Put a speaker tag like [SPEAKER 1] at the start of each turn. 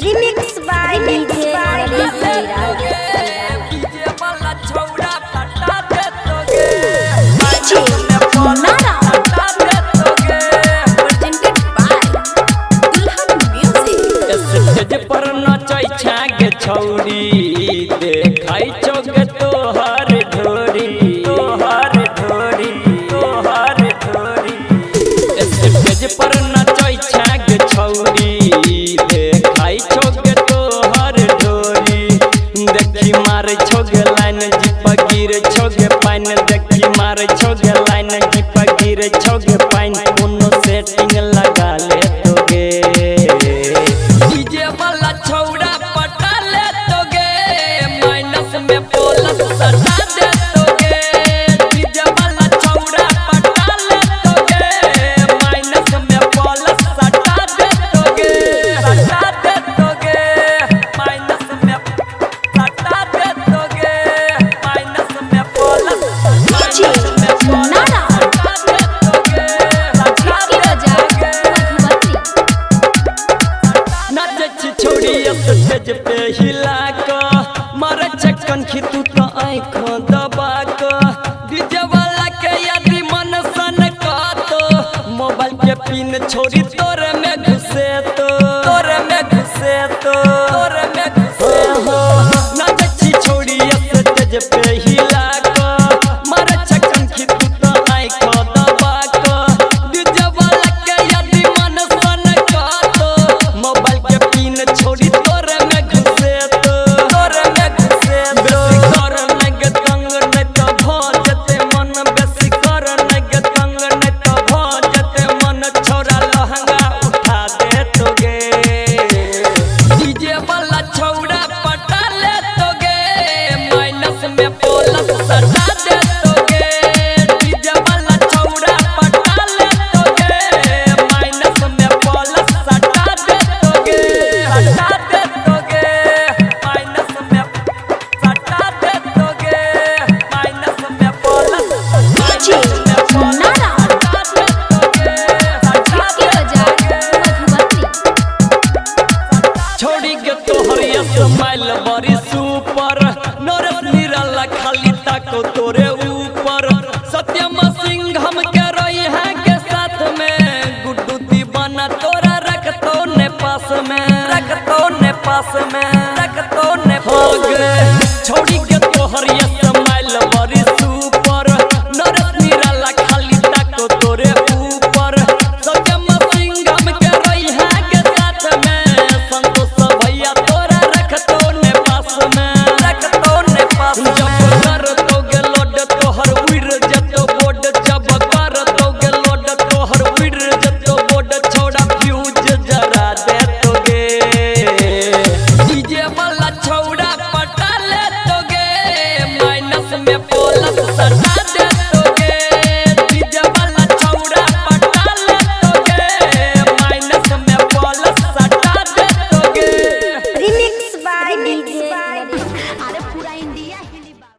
[SPEAKER 1] Remix by DJ
[SPEAKER 2] छौरी देखाई चौक तोहर ढोरी तोहर ढोरी तोहर ढोरी स्टेज पर नचै छाग छौरी देखाई चौक तोहर ढोरी देखी मारे छोग लाइन जिप गिर छोग पाइन देखी मारे छोग लाइन जिप गिर छोग पाइन कोनो सेटिंग लगा ले तोगे डीजे वाला छौड़ा पटा ले तोगे माइनस में प्लस सटा दे तोगे डीजे वाला छौड़ा पटा ले तोगे माइनस में प्लस सटा दे तोगे माइनस में सटा दे तोगे माइनस में प्लस स्टेज पे हिला का मारे चक्कन खितू तो आँखों दबा का डीजे वाला के यदि मन सन का तो मोबाइल के पिन छोड़ी तोरे में घुसे तो तोरे में घुसे तो तोरे में घुसे हो ना अच्छी छोड़ी स्टेज पे हिला का मारे चक्कन खितू तो आँखों दबा का डीजे वाला के यदि मन सन का तो मोबाइल के पिन छोड़ी स्माइल बड़ी सुपर नरस निराला खाली ताको तोरे ऊपर सत्यम सिंह हम के रही है के साथ में गुड्डू दीवाना तोरा रखतो ने पास में रखतो ने पास में रखतो ने पास में छोड़ी के तोहर स्माइल बड़ी सुपर नरस निराला खाली ताको तोरे ऊपर सत्यम सिंह हम के रही है के साथ में संतोष भैया छोड़ा फ्यूज जरा दे तोगे डीजे वाला